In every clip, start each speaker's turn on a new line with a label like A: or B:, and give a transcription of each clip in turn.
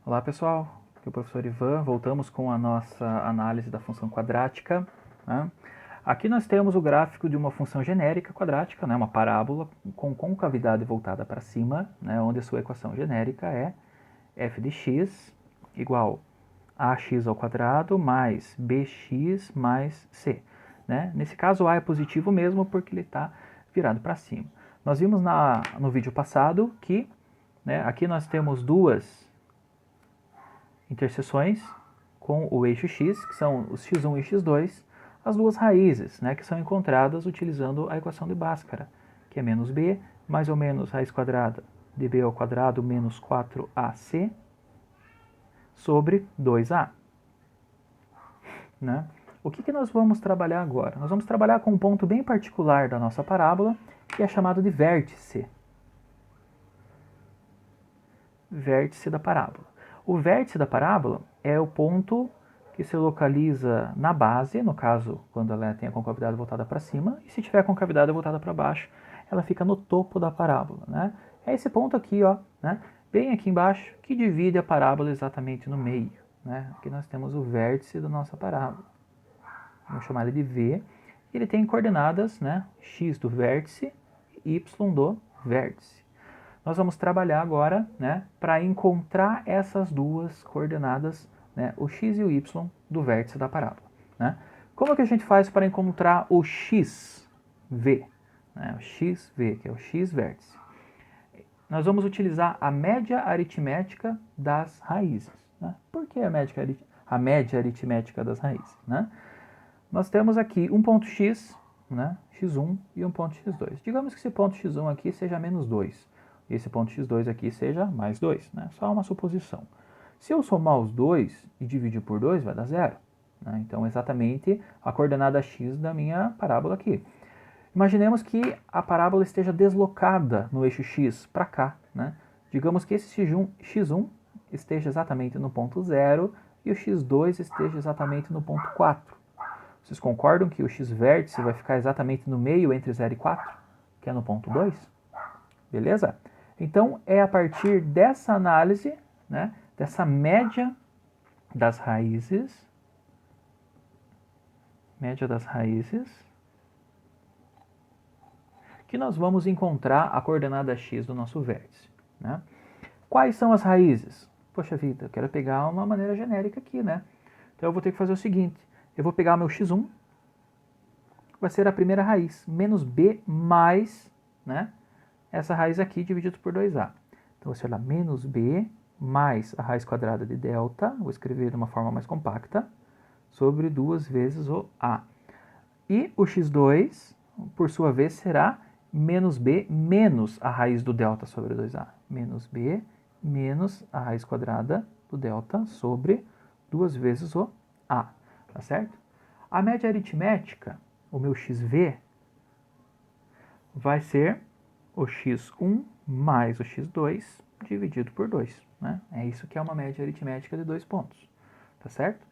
A: Olá pessoal, aqui é o professor Ivan, voltamos com a nossa análise da função quadrática. Né? Aqui nós temos o gráfico de uma função genérica quadrática, né? Uma parábola com concavidade voltada para cima, né? Onde a sua equação genérica é f de x igual a ax ao quadrado mais bx mais c. Né? Nesse caso a é positivo mesmo porque ele está virado para cima. Nós vimos no vídeo passado que aqui nós temos duas interseções com o eixo x, que são os x1 e x2, as duas raízes, que são encontradas utilizando a equação de Bhaskara, que é menos b, mais ou menos raiz quadrada de b ao quadrado menos 4ac sobre 2a. Né? O que nós vamos trabalhar agora? Nós vamos trabalhar com um ponto bem particular da nossa parábola, que é chamado de vértice. Vértice da parábola. O vértice da parábola é o ponto que se localiza na base, no caso, quando ela tem a concavidade voltada para cima, e se tiver a concavidade voltada para baixo, ela fica no topo da parábola. Né? É esse ponto aqui, ó, né? Bem aqui embaixo, que divide a parábola exatamente no meio. Né? Aqui nós temos o vértice da nossa parábola. Vamos chamar ele de V. Ele tem coordenadas, né? X do vértice e Y do vértice. Nós vamos trabalhar agora, né, para encontrar essas duas coordenadas, né, o x e o y do vértice da parábola. Né? Como que a gente faz para encontrar o xv? Né, o xv, que é o x vértice. Nós vamos utilizar a média aritmética das raízes. Né? Por que a média aritmética das raízes? Né? Nós temos aqui um ponto x, né, x1 e um ponto x2. Digamos que esse ponto x1 aqui seja menos 2. E esse ponto x2 aqui seja mais 2, né? Só uma suposição. Se eu somar os dois e dividir por 2, vai dar 0. Né? Então, exatamente a coordenada x da minha parábola aqui. Imaginemos que a parábola esteja deslocada no eixo x para cá. Né? Digamos que esse x1 esteja exatamente no ponto 0 e o x2 esteja exatamente no ponto 4. Vocês concordam que o x vértice vai ficar exatamente no meio entre 0 e 4, que é no ponto 2? Beleza? Então, é a partir dessa análise, né, dessa média das raízes, que nós vamos encontrar a coordenada x do nosso vértice. Né? Quais são as raízes? Poxa vida, eu quero pegar uma maneira genérica aqui, né? Então, eu vou ter que fazer o seguinte. Eu vou pegar meu x1, vai ser a primeira raiz, menos b mais, né, essa raiz aqui dividido por 2a. Então, você olha menos b mais a raiz quadrada de delta, vou escrever de uma forma mais compacta, sobre 2 vezes o a. E o x2, por sua vez, será menos b menos a raiz do delta sobre 2a. Menos b menos a raiz quadrada do delta sobre 2 vezes o a. Tá certo? A média aritmética, o meu xv, vai ser o x1 mais o x2 dividido por 2. Né? É isso que é uma média aritmética de 2 pontos. Tá certo?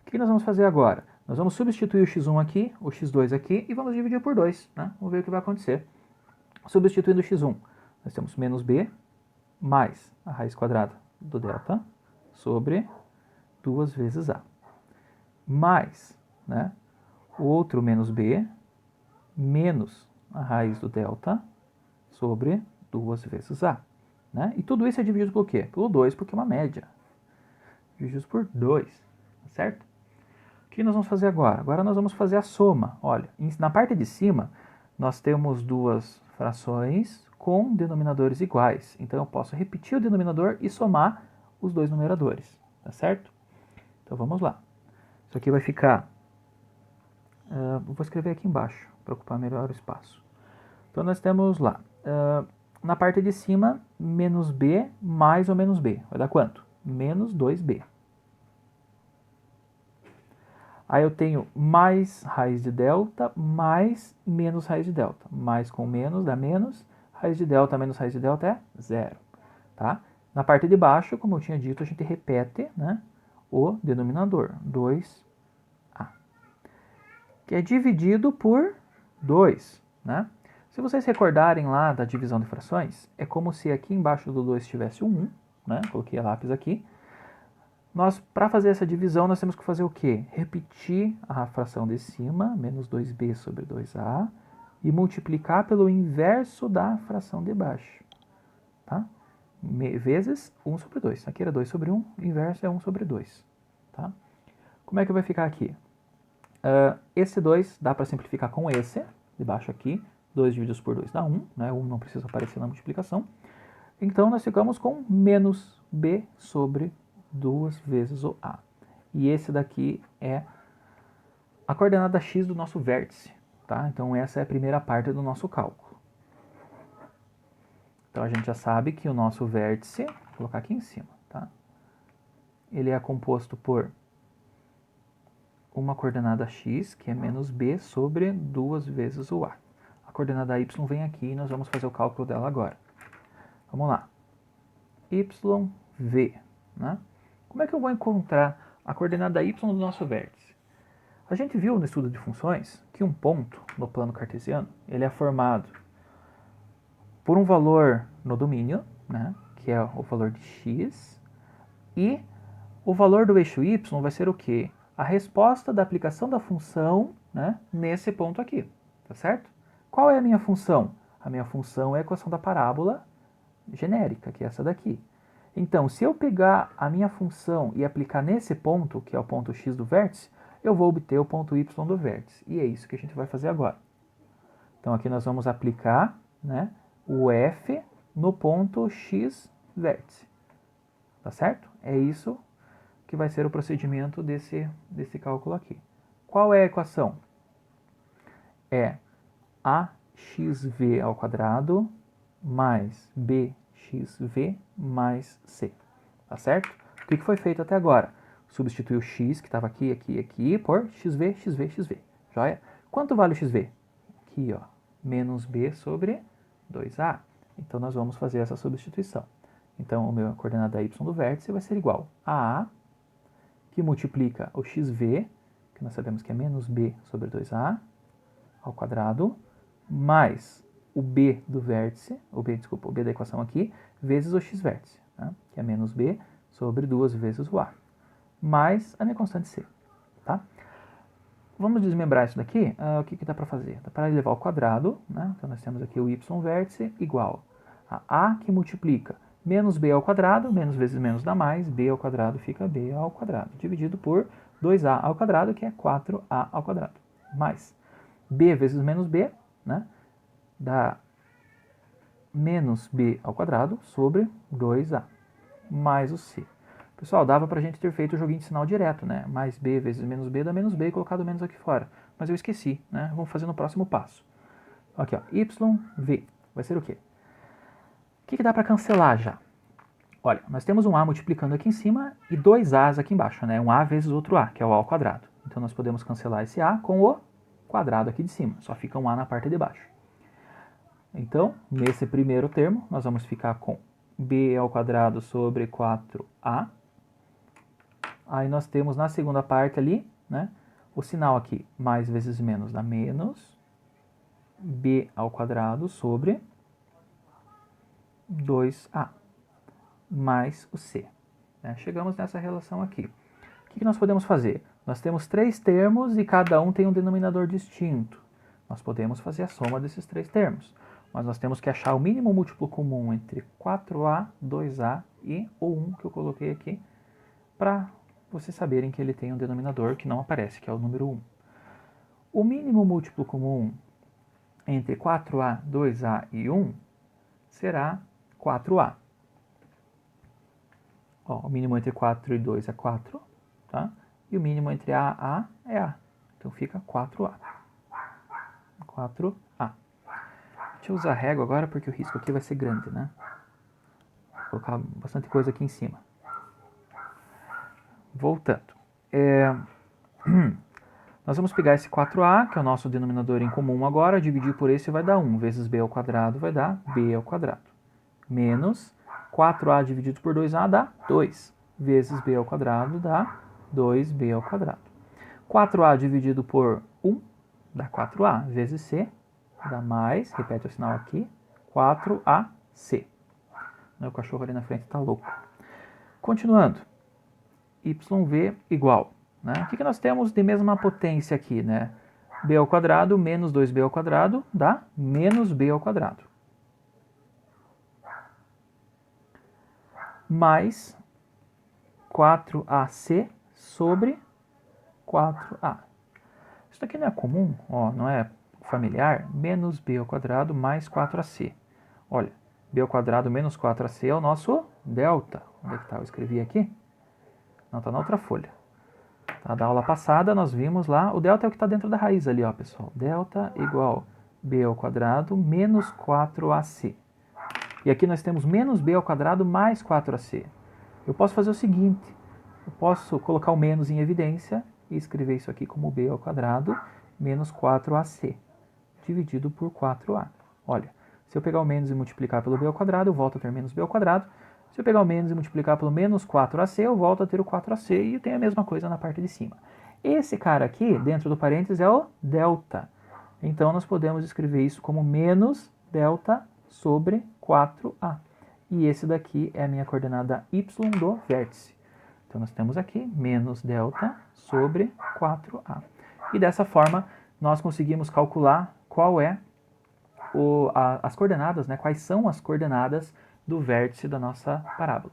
A: O que nós vamos fazer agora? Nós vamos substituir o x1 aqui, o x2 aqui, e vamos dividir por 2. Né? Vamos ver o que vai acontecer. Substituindo o x1, nós temos menos b mais a raiz quadrada do delta sobre 2 vezes a. Mais, né, o outro menos b menos a raiz do delta sobre 2 vezes a. Né? E tudo isso é dividido por quê? Pelo 2, porque é uma média. Dividido por 2, certo? O que nós vamos fazer agora? Agora nós vamos fazer a soma. Olha, na parte de cima, nós temos duas frações com denominadores iguais. Então, eu posso repetir o denominador e somar os dois numeradores. Tá certo? Então, vamos lá. Isso aqui vai ficar... vou escrever aqui embaixo, para ocupar melhor o espaço. Então, nós temos lá... na parte de cima, menos b mais ou menos b. Vai dar quanto? Menos 2b. Aí eu tenho mais raiz de delta mais menos raiz de delta. Mais com menos dá menos. Raiz de delta menos raiz de delta é 0. Tá? Na parte de baixo, como eu tinha dito, a gente repete, né, o denominador, 2a. Que é dividido por 2. Né? Se vocês recordarem lá da divisão de frações, é como se aqui embaixo do 2 tivesse um 1, né? Coloquei a lápis aqui, Para fazer essa divisão, nós temos que fazer o quê? Repetir a fração de cima, menos 2b sobre 2a, e multiplicar pelo inverso da fração de baixo. Tá? Vezes 1 sobre 2. Aqui era 2 sobre 1, o inverso é 1 sobre 2. Tá? Como é que vai ficar aqui? Esse 2 dá para simplificar com esse, de baixo aqui. 2 divididos por 2 dá 1, né? 1 não precisa aparecer na multiplicação. Então, nós ficamos com menos b sobre 2 vezes o a. E esse daqui é a coordenada x do nosso vértice. Tá? Então, essa é a primeira parte do nosso cálculo. Então, a gente já sabe que o nosso vértice, vou colocar aqui em cima, tá? Ele é composto por uma coordenada x, que é menos b sobre 2 vezes o a. A coordenada y vem aqui e nós vamos fazer o cálculo dela agora. Vamos lá. YV. Né? Como é que eu vou encontrar a coordenada y do nosso vértice? A gente viu no estudo de funções que um ponto no plano cartesiano ele é formado por um valor no domínio, né, que é o valor de x, e o valor do eixo y vai ser o quê? A resposta da aplicação da função, né, nesse ponto aqui, tá certo? Qual é a minha função? A minha função é a equação da parábola genérica, que é essa daqui. Então, se eu pegar a minha função e aplicar nesse ponto, que é o ponto x do vértice, eu vou obter o ponto y do vértice. E é isso que a gente vai fazer agora. Então, aqui nós vamos aplicar, né, o f no ponto x vértice. Tá certo? É isso que vai ser o procedimento desse cálculo aqui. Qual é a equação? É axv ao quadrado mais bxv mais c. Tá certo? O que foi feito até agora? Substituiu o x, que estava aqui, aqui, aqui, por xv, xv, xv. Joia? Quanto vale o xv? Aqui, ó, menos b sobre 2a. Então, nós vamos fazer essa substituição. Então, a minha coordenada y do vértice vai ser igual a que multiplica o xv, que nós sabemos que é menos b sobre 2a, ao quadrado, mais o b do vértice, o b da equação aqui, vezes o x vértice, né? Que é menos b sobre 2 vezes o a, mais a minha constante c. Tá? Vamos desmembrar isso daqui. O que dá para fazer? Dá para elevar ao quadrado, né? Então nós temos aqui o y vértice igual a que multiplica menos b ao quadrado, menos vezes menos dá mais, b ao quadrado fica b ao quadrado, dividido por 2a ao quadrado, que é 4a ao quadrado, mais b vezes menos b, né? Dá menos b ao quadrado sobre 2a, mais o c. Pessoal, dava pra gente ter feito o joguinho de sinal direto, né? Mais b vezes menos b dá menos b e colocado menos aqui fora. Mas eu esqueci, né? Vamos fazer no próximo passo. Aqui, ó, yv vai ser o quê? O que dá para cancelar já? Olha, nós temos um a multiplicando aqui em cima e dois a's aqui embaixo, né? Um a vezes outro a, que é o a ao quadrado. Então nós podemos cancelar esse a com o quadrado aqui de cima. Só fica um a na parte de baixo. Então, nesse primeiro termo, nós vamos ficar com b ao quadrado sobre 4a. Aí nós temos na segunda parte ali, né? O sinal aqui, mais vezes menos dá menos b ao quadrado sobre 2a, mais o c. Né? Chegamos nessa relação aqui. O que nós podemos fazer? Nós temos três termos e cada um tem um denominador distinto. Nós podemos fazer a soma desses três termos. Mas nós temos que achar o mínimo múltiplo comum entre 4a, 2a e o 1 que eu coloquei aqui, para vocês saberem que ele tem um denominador que não aparece, que é o número 1. O mínimo múltiplo comum entre 4a, 2a e 1 será 4a. Ó, o mínimo entre 4 e 2 é 4, tá? E o mínimo entre a é a. Então fica 4a. 4a. Deixa eu usar a régua agora porque o risco aqui vai ser grande, né? Vou colocar bastante coisa aqui em cima. Voltando. Nós vamos pegar esse 4a, que é o nosso denominador em comum agora, dividir por esse vai dar 1, vezes b ao quadrado vai dar b ao quadrado. Menos 4a dividido por 2a dá 2, vezes b ao quadrado dá 2b ao quadrado. 4a dividido por 1 dá 4a, vezes c dá mais, repete o sinal aqui, 4ac. Meu cachorro ali na frente está louco. Continuando. YV igual, né? O que nós temos de mesma potência aqui, né? B ao quadrado menos 2B ao quadrado dá menos B ao quadrado. Mais 4AC sobre 4A. Isso daqui não é comum, ó, não é familiar? Menos B ao quadrado mais 4AC. Olha, B ao quadrado menos 4AC é o nosso delta. Onde é que está? Eu escrevi aqui? Não, está na outra folha. Tá, da aula passada nós vimos lá, o delta é o que está dentro da raiz ali, ó, pessoal. Delta igual B ao quadrado menos 4AC. E aqui nós temos menos B ao quadrado mais 4AC. Eu posso fazer o seguinte, eu posso colocar o menos em evidência e escrever isso aqui como B ao quadrado menos 4AC, dividido por 4A. Olha, se eu pegar o menos e multiplicar pelo B ao quadrado, eu volto a ter menos B ao quadrado. Se eu pegar o menos e multiplicar pelo menos 4AC, eu volto a ter o 4AC e eu tenho a mesma coisa na parte de cima. Esse cara aqui, dentro do parênteses, é o delta. Então, nós podemos escrever isso como menos delta sobre 4A. E esse daqui é a minha coordenada y do vértice. Então, nós temos aqui menos delta sobre 4A. E dessa forma, nós conseguimos calcular qual é as coordenadas, né? Quais são as coordenadas do vértice da nossa parábola.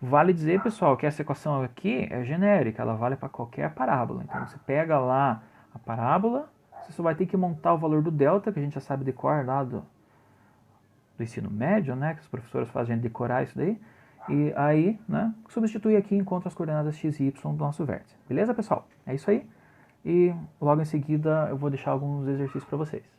A: Vale dizer, pessoal, que essa equação aqui é genérica, ela vale para qualquer parábola. Então, você pega lá a parábola, você só vai ter que montar o valor do delta, que a gente já sabe decorar lá do ensino médio, né? Que os professores fazem a gente decorar isso daí. E aí, né, substituir aqui e encontra as coordenadas x e y do nosso vértice. Beleza, pessoal? É isso aí. E logo em seguida eu vou deixar alguns exercícios para vocês.